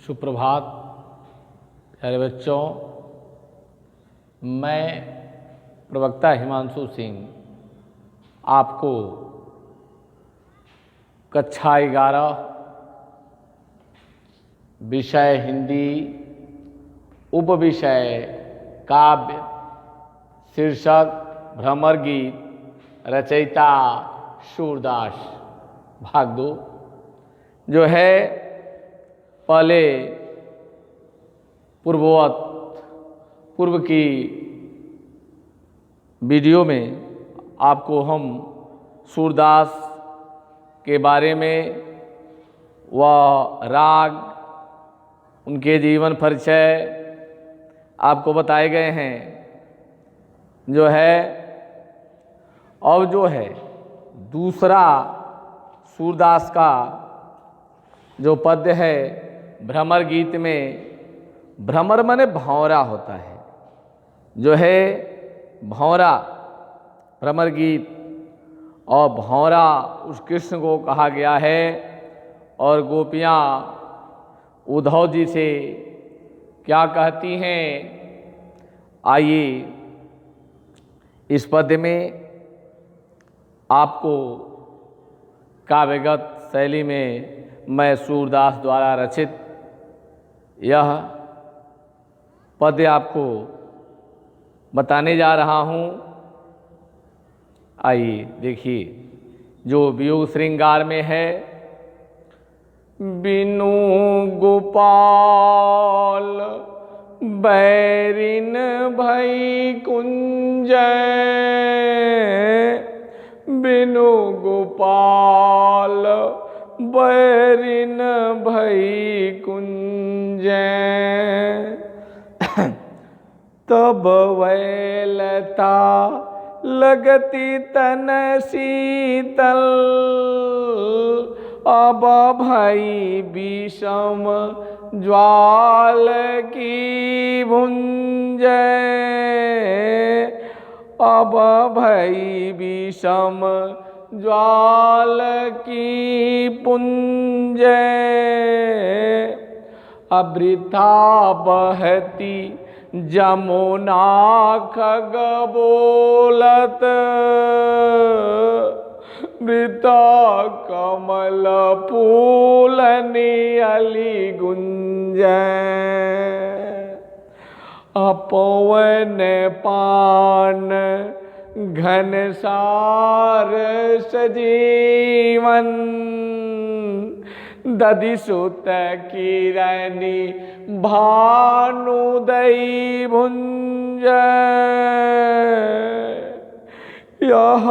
सुप्रभात प्यारे बच्चों। मैं प्रवक्ता हिमांशु सिंह आपको कक्षा 11 विषय हिंदी उप विषय काव्य शीर्षक भ्रमर गीत रचयिता सूरदास भाग 2 जो है पहले पूर्व की वीडियो में आपको हम सूरदास के बारे में व राग उनके जीवन परिचय आपको बताए गए हैं। जो है अब जो है दूसरा सूरदास का जो पद्य है भ्रमर गीत में, भ्रमर माने भंवरा होता है, जो है भंवरा भ्रमर गीत, और भंवरा उस कृष्ण को कहा गया है। और गोपियाँ उद्धव जी से क्या कहती हैं, आइए इस पद्य में आपको काव्यगत शैली में मैं सूरदास द्वारा रचित यह पद्य आपको बताने जा रहा हूँ। आइए देखिए जो वियोग श्रृंगार में है। बिनु गोपाल बैरिन भई कुंजय, बिनु गोपाल बैरिन भई कुंजय, तब वैलता लगती तन शीतल, अब भई विषम ज्वाल की भुंजय, अब भई विषम ज्वाल की पुंजय, अवृथा बहती जमुना खग बोलत, वृथा कमल फूल नियली गुंजय, अपवन पान घनसार सजीवन, दधिसुत किरणी भानुदयी भुंजय, यह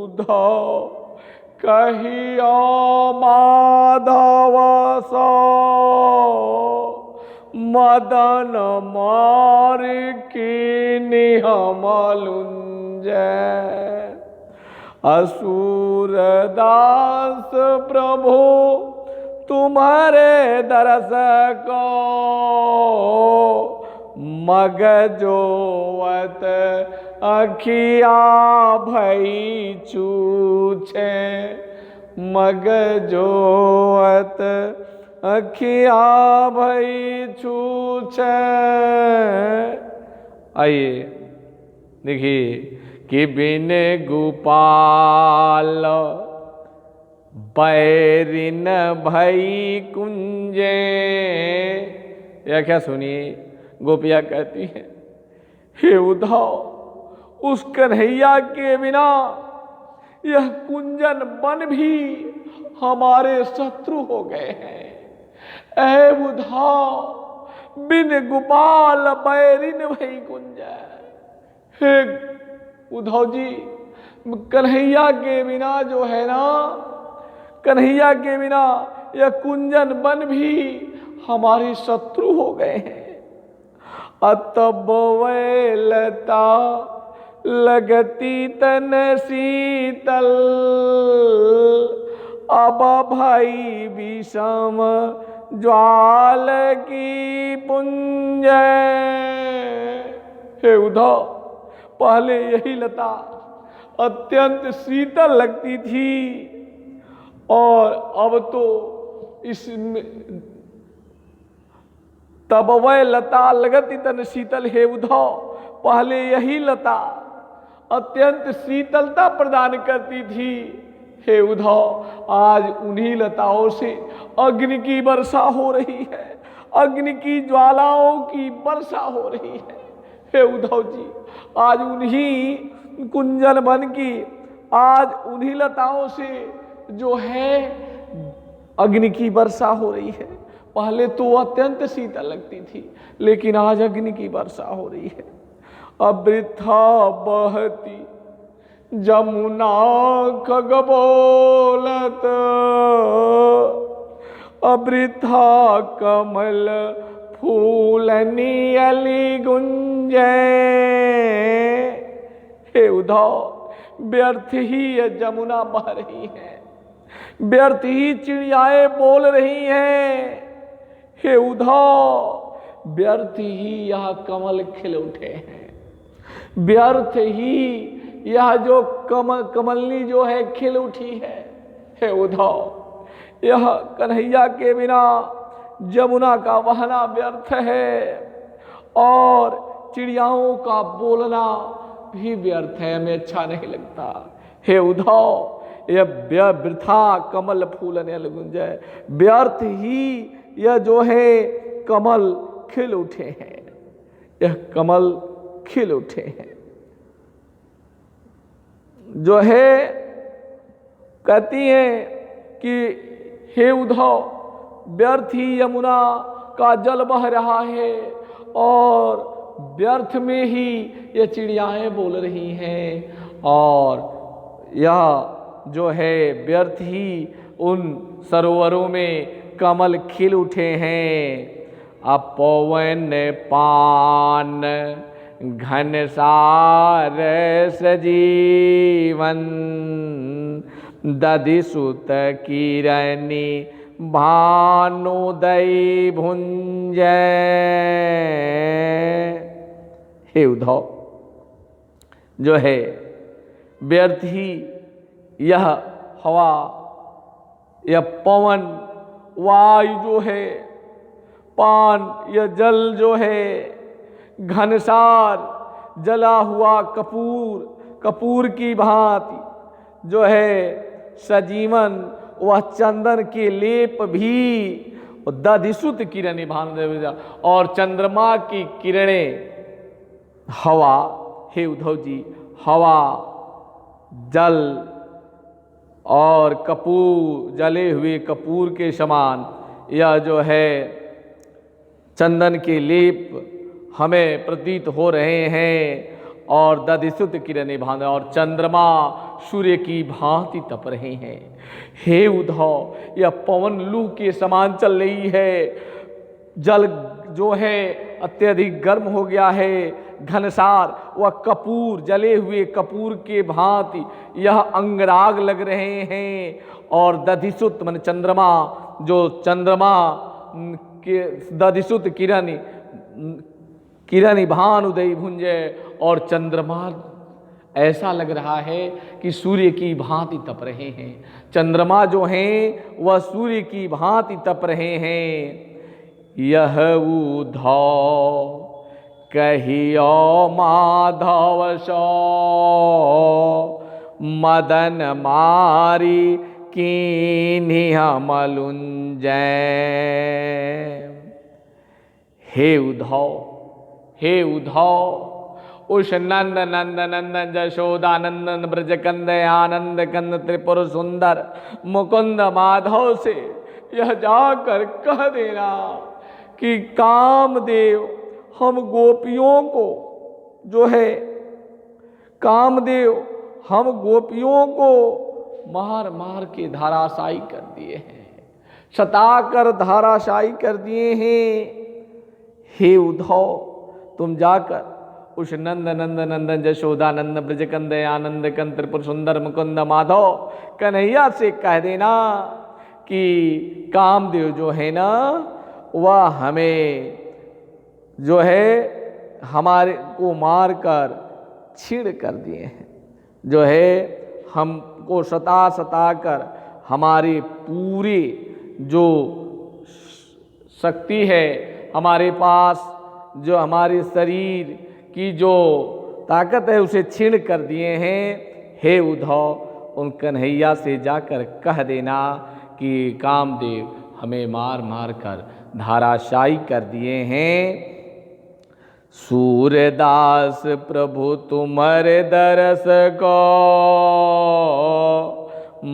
उद्धव कहियो माधव सो, मदन मार कीनि हमलुंजय, असुर दास प्रभु तुम्हारे दरस को, मग जोवत अखिया भई छूछे, मग जोवत अखिया भई छूछे। आइए देखिए कि बिन गोपाल बैरिन भई कुंजे, या क्या सुनिए गोपिया कहती है, हे उद्धव उस कन्हैया के बिना यह कुंजन वन भी हमारे शत्रु हो गए हैं। ऐ उद्धव बिन गोपाल बैरिन भई कुंजय, हे उद्धव जी कन्हैया के बिना जो है ना, कन्हैया के बिना यह कुंजन वन भी हमारे शत्रु हो गए हैं। अतब वैलता लगती तन शीतल, अब भई विषम ज्वाल की पुंजय, हे उद्धव पहले यही लता अत्यंत शीतल लगती थी और अब तो इस तब वह लता लगती तन शीतल हे उद्धव। पहले यही लता अत्यंत शीतलता प्रदान करती थी हे उद्धव, आज उन्हीं लताओं से अग्नि की वर्षा हो रही है, अग्नि की ज्वालाओं की वर्षा हो रही है हे उद्धव जी। आज उन्हीं कुंजन वन की, आज उन्हीं लताओं से जो है अग्नि की वर्षा हो रही है। पहले तो अत्यंत शीतल लगती थी, लेकिन आज अग्नि की वर्षा हो रही है। अवृथा बहती जमुना खग बोलत, अवृथा कमल फूलनी अली गुंजे। हे उद्धव, व्यर्थ ही ये जमुना बह रही है, व्यर्थ ही चिड़ियाएं बोल रही हैं हे उद्धव, व्यर्थ ही यह कमल खिल उठे हैं, व्यर्थ ही यह जो कमलनी जो है खिल उठी है हे उद्धव। यह कन्हैया के बिना जमुना का बहना व्यर्थ है और चिड़ियाओं का बोलना भी व्यर्थ है, हमें अच्छा नहीं लगता हे उद्धव। यह वृथा कमल फूलने गुंजय, व्यर्थ ही यह जो है कमल खिल उठे हैं, यह कमल खिल उठे हैं। जो है कहती हैं कि हे उद्धव, व्यर्थ ही यमुना का जल बह रहा है और व्यर्थ में ही ये चिड़ियाएं बोल रही हैं और यह जो है व्यर्थ ही उन सरोवरों में कमल खिल उठे हैं। अपवन पान घनसार सजीवन, दधिसुत किरणी भानुदय भुंजय। हे उद्धव, जो है व्यर्थ ही यह हवा, यह पवन, वायु जो है, पान, यह जल जो है, घनसार जला हुआ कपूर, कपूर की भांति जो है सजीवन, वह चंदन के लेप भी, दधिसुत किरण भानुदय, और चंद्रमा की किरणें, हवा हे उद्धव जी, हवा, जल और कपूर, जले हुए कपूर के समान यह जो है चंदन के लेप हमें प्रतीत हो रहे हैं और दधिसुत किरणें भानुदय, और चंद्रमा सूर्य की भांति तप रहे हैं हे उद्धव। यह पवन लू के समान चल रही है, जल जो है अत्यधिक गर्म हो गया है, घनसार, वह कपूर, जले हुए कपूर के भांति यह अंगराग लग रहे हैं, और दधिसुत मन चंद्रमा, जो चंद्रमा के दधिसुत किरण भानुदय भुंजय, और चंद्रमा ऐसा लग रहा है कि सूर्य की भांति तप रहे हैं। चंद्रमा जो हैं वह सूर्य की भांति तप रहे हैं। यह उद्धव कहियो माधव सो, मदन मारी कीन्ह मलुंजय। हे उद्धव, हे उद्धव, उस नंद नंद नंदन जशोदानंदन ब्रज कंद आनंद कंद त्रिपुर सुंदर मुकुंद माधव से यह जाकर कह देना कि कामदेव हम गोपियों को जो है, कामदेव हम गोपियों को मार मार के धाराशायी कर दिए हैं, सताकर धाराशायी कर दिए हैं। हे उद्धव, तुम जाकर उस नंद नंद नंदन जशोदानंद ब्रज कंद आनंद कंद त्रिपुर सुंदर मुकुंद माधव कन्हैया से कह देना कि कामदेव जो है ना, वह हमें जो है हमारे को मार कर छीड़ कर दिए हैं, जो है हमको सता सता कर हमारे पूरे जो शक्ति है, हमारे पास जो हमारे शरीर की जो ताकत है उसे छीण कर दिए हैं। हे उद्धव, उन कन्हैया से जाकर कह देना कि कामदेव हमें मार मार कर धाराशायी कर दिए हैं। सूरदास प्रभु तुम्हारे दरस को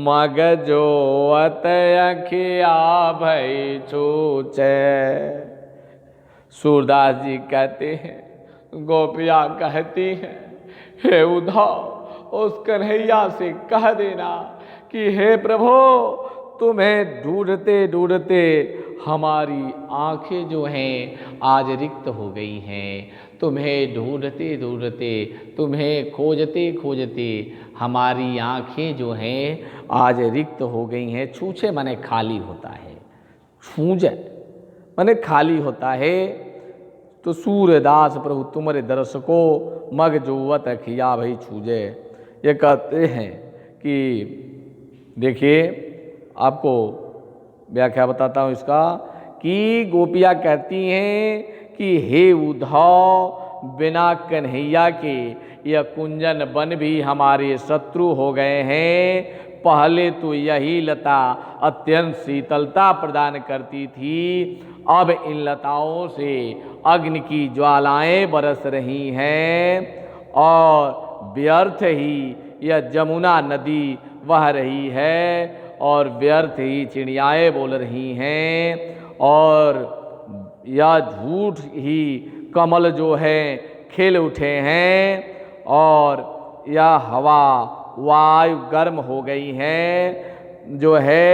मग जो अत अखिया भई छूचे। सूरदास जी कहते हैं, गोपियाँ कहती हैं, हे उद्धव उस कन्हैया से कह देना कि हे प्रभु, तुम्हें ढूंढते ढूंढते हमारी आंखें जो हैं आज रिक्त हो गई हैं। तुम्हें ढूंढते ढूंढते, तुम्हें खोजते खोजते हमारी आंखें जो हैं आज रिक्त हो गई हैं। छूछे माने खाली होता है, छूझे माने खाली होता है। तो सूरदास प्रभु तुम्हारे दर्श को मग जोवत अखिया भई छूजे। ये कहते हैं कि देखिए, आपको व्याख्या बताता हूँ इसका, कि गोपियाँ कहती हैं कि हे उद्धव, बिना कन्हैया के यह कुंजन वन भी हमारे शत्रु हो गए हैं। पहले तो यही लता अत्यंत शीतलता प्रदान करती थी, अब इन लताओं से अग्नि की ज्वालाएं बरस रही हैं और व्यर्थ ही यह जमुना नदी बह रही है और व्यर्थ ही चिड़ियाएँ बोल रही हैं और यह झूठ ही कमल जो है खिल उठे हैं और यह हवा वायु गर्म हो गई है जो है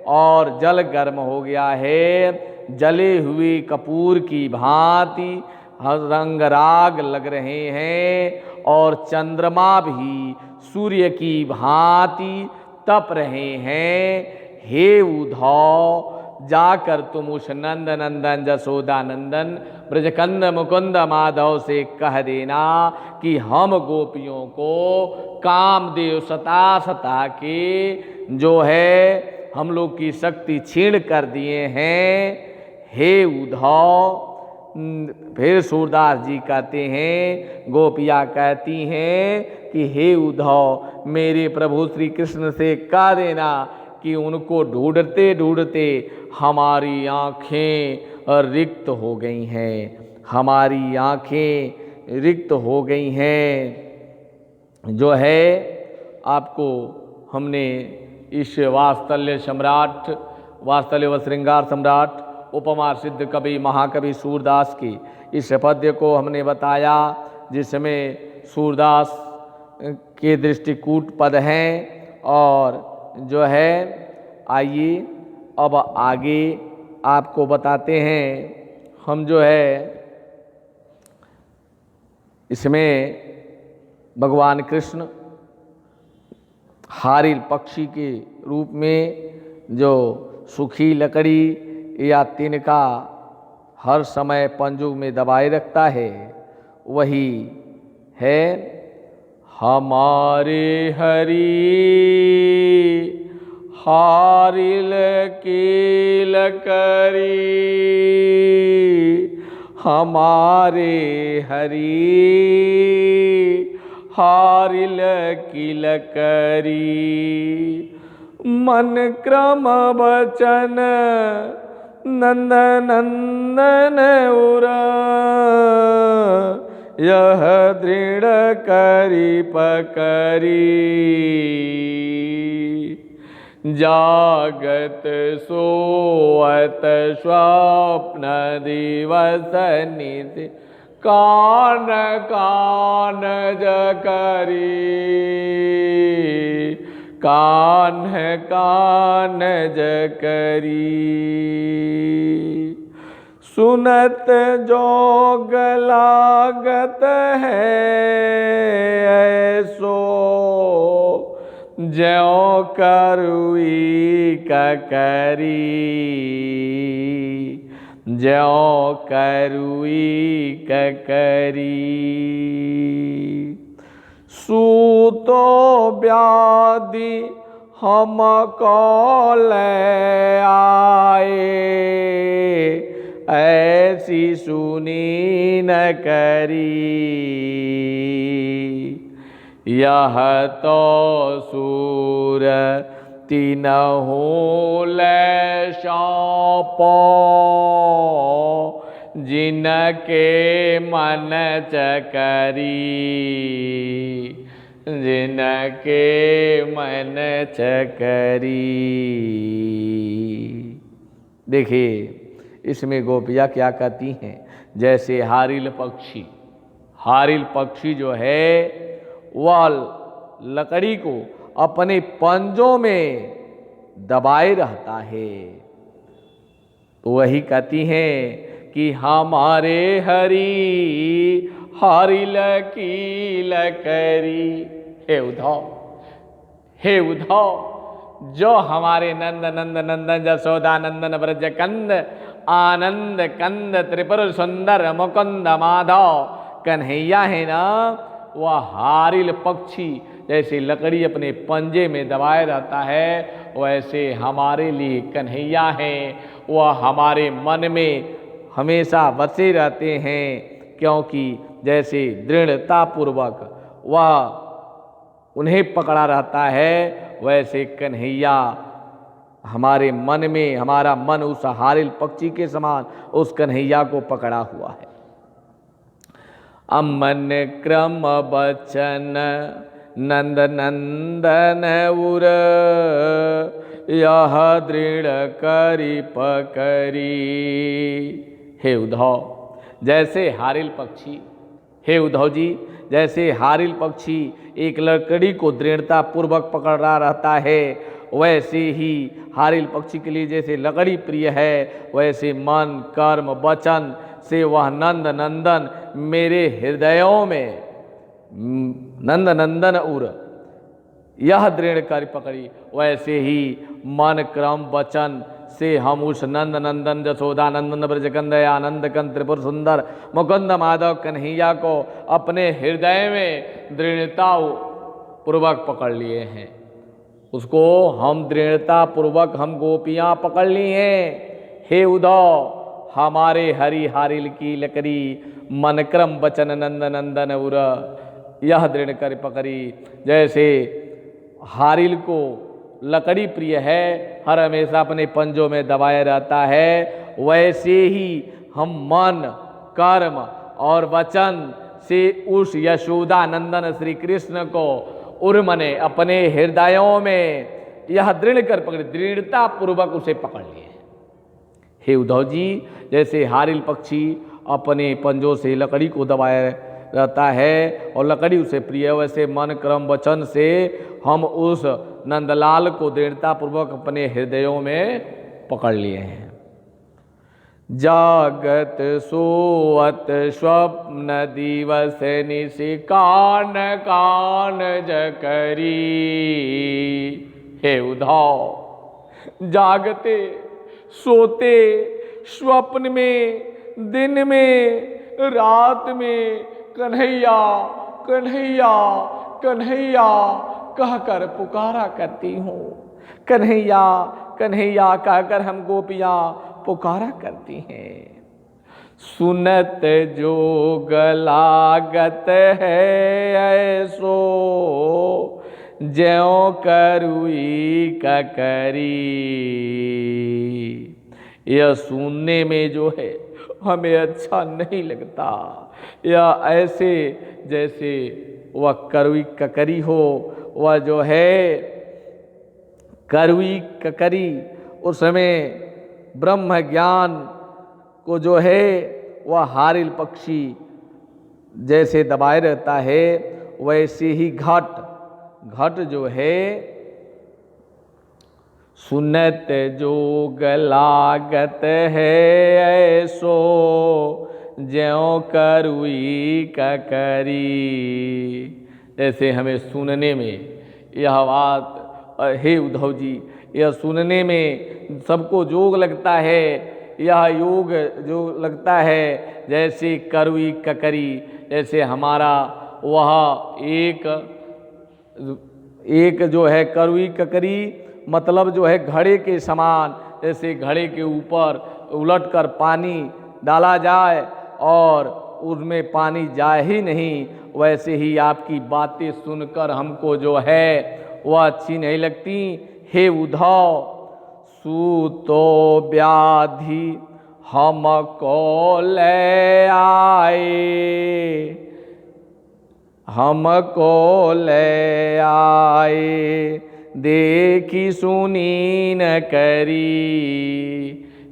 और जल गर्म हो गया है। जले हुए कपूर की भांति रंग राग लग रहे हैं और चंद्रमा भी सूर्य की भांति तप रहे हैं। हे उद्धव, जाकर तुम उस नंद नंदन जसोदा नंदन ब्रजकंद मुकुंद माधव से कह देना कि हम गोपियों को कामदेव सता सता के जो है हम लोग की शक्ति छीण कर दिए हैं। हे उद्धव, फिर सूरदास जी कहते हैं, गोपियाँ कहती हैं कि हे उद्धव, मेरे प्रभु श्री कृष्ण से कह देना कि उनको ढूंढते ढूंढते हमारी आँखें रिक्त हो गई हैं, हमारी आँखें रिक्त हो गई हैं। जो है आपको हमने इस वात्सल्य सम्राट, वात्सल्य व श्रृंगार सम्राट उपमा सिद्ध कवि महाकवि सूरदास की इस पद्य को हमने बताया, जिसमें सूरदास के दृष्टिकूट पद हैं। और जो है आइए अब आगे आपको बताते हैं हम जो है इसमें भगवान कृष्ण हारिल पक्षी के रूप में जो सूखी लकड़ी या तिनका हर समय पंजों में दबाए रखता है, वही है हमारे हरि हारिल की लकड़ी, हमारे हरि हारिल की लकड़ी। मन क्रम वचन नंद नंदन उरा, यह दृढ़ करी पकड़ी। जागत सोअत स्वप्न दिवस निधि, कान कान जकरी, कान कान जकरी। सुनत जोग लागत है ऐसो, ज्यों करुई ककरी, ज्यों करुई ककरी। सूतो व्याधि हमको ले आए, ऐसी सुनी न करी, यह तो सूर तीनहु ले सौंपो, जिनके मन चकरी, जिनके मन चकरी। देखिए इसमें गोपियाँ क्या कहती हैं, जैसे हारिल पक्षी जो है वह लकड़ी को अपने पंजों में दबाए रहता है, तो वही कहती हैं कि हमारे हरि हारिल की लकड़ी। हे उद्धव, जो हमारे नंदन जसोदा नंदन ब्रज कंद आनंद कंद त्रिपुर सुंदर मुकुंद माधव कन्हैया है ना, वह हारिल पक्षी जैसे लकड़ी अपने पंजे में दबाए रहता है, वैसे हमारे लिए कन्हैया है। वह हमारे मन में हमेशा बसे रहते हैं, क्योंकि जैसे दृढ़ता पूर्वक वह उन्हें पकड़ा रहता है, वैसे कन्हैया हमारे मन में, हमारा मन उस हारिल पक्षी के समान उस कन्हैया को पकड़ा हुआ है। अमन क्रम बचन नंद नंदन उर, यह दृढ़ करी पकड़ी। हे उद्धव, जैसे हारिल पक्षी, हे उद्धव जी, जैसे हारिल पक्षी एक लकड़ी को दृढ़ता पूर्वक पकड़ रहा रहता है, वैसे ही हारिल पक्षी के लिए जैसे लकड़ी प्रिय है, वैसे मन कर्म वचन से वह नंद नंदन मेरे हृदयों में नंद नंदन उर यह दृढ़ कर पकड़ी, वैसे ही मन क्रम वचन से हम उस नंद नंदन जसोदा नंदन ब्रजकंद आनंद कंद त्रिपुर सुंदर मुकुंद माधव कन्हैया को अपने हृदय में दृढ़ता पूर्वक पकड़ लिए हैं। उसको हम दृढ़ता पूर्वक हम गोपियाँ पकड़ ली हैं। हे उद्धव, हमारे हरि हारिल की लकड़ी मन क्रम वचन नंद नंदन उर यह दृढ़ कर पकड़ी। जैसे हारिल को लकड़ी प्रिय है, हर हमेशा अपने पंजों में दबाए रहता है, वैसे ही हम मन कर्म और वचन से उस यशोदा नंदन श्री कृष्ण को उर्मने अपने हृदयों में यह दृढ़ कर पकड़े, दृढ़ता पूर्वक उसे पकड़ लिए। हे उद्धव जी, जैसे हारिल पक्षी अपने पंजों से लकड़ी को दबाए रहता है और लकड़ी उसे प्रिय, वैसे मन क्रम वचन से हम उस नंदलाल को दृढ़ता पूर्वक अपने हृदयों में पकड़ लिए हैं। जागत सोवत स्वप्न दिवस निशि कान कान जकरी। हे उद्धव, जागते सोते स्वप्न में दिन में रात में कन्हैया कन्हैया कन्हैया कहकर पुकारा करती हूँ। कन्हैया कन्हैया कहकर हम गोपियाँ पुकारा करती हैं। सुनत जोग लागत है ऐसो, ज्यों करुई ककरी। यह सुनने में जो है हमें अच्छा नहीं लगता, या ऐसे जैसे वह करुई ककरी हो। वह जो है करुई ककरी उस समय ब्रह्म ज्ञान को जो है वह हारिल पक्षी जैसे दबाए रहता है, वैसे ही घट जो है सुनत जोग लागत है ऐसो, ज्यों करुई ककरी। जैसे हमें सुनने में यह बात, हे उद्धव जी, यह सुनने में सबको जोग लगता है, यह योग जो लगता है जैसे करुई ककरी। जैसे हमारा वह एक जो है करुई ककरी मतलब जो है घड़े के समान, जैसे घड़े के ऊपर उलटकर पानी डाला जाए और उसमें पानी जाए ही नहीं, वैसे ही आपकी बातें सुनकर हमको जो है वह अच्छी नहीं लगती। हे उद्धव, सूतो व्याधि हमको ले आए, हमको ले आए, देखी सुनी न करी।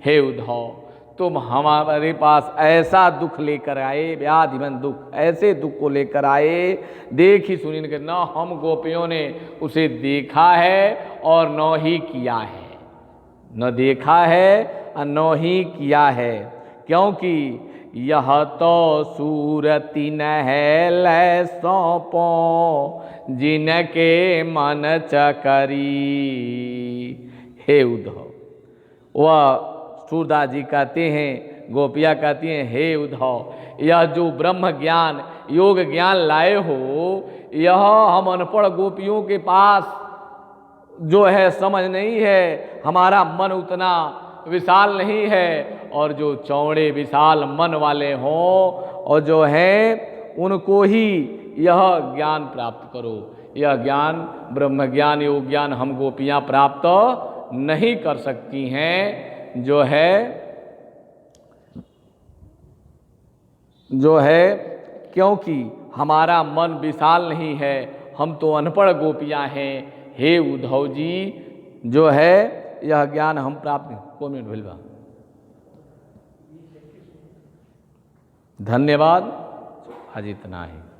हे उद्धव, तुम हमारे पास ऐसा दुख लेकर आए, व्याधि मन दुख, ऐसे दुख को लेकर आए, देखी सुनी न करी। न हम गोपियों ने उसे देखा है और न ही किया है, न देखा है और न ही किया है, क्योंकि यह तो सूरति न है लै सौंपो, जिनके मन चकरी। हे उद्धव, वह सूरदास जी कहते हैं, गोपियाँ कहती हैं, हे उद्धव, यह जो ब्रह्म ज्ञान योग ज्ञान लाए हो, यह हम अनपढ़ गोपियों के पास जो है समझ नहीं है, हमारा मन उतना विशाल नहीं है। और जो चौड़े विशाल मन वाले हों और जो हैं, उनको ही यह ज्ञान प्राप्त करो। यह ज्ञान ब्रह्म ज्ञान योग ज्ञान हम गोपियाँ प्राप्त नहीं कर सकती हैं, जो है क्योंकि हमारा मन विशाल नहीं है, हम तो अनपढ़ गोपियाँ हैं। हे उद्धव जी, जो है यह ज्ञान हम प्राप्त। को मिनट भिलवा, धन्यवाद। आज इतना ही।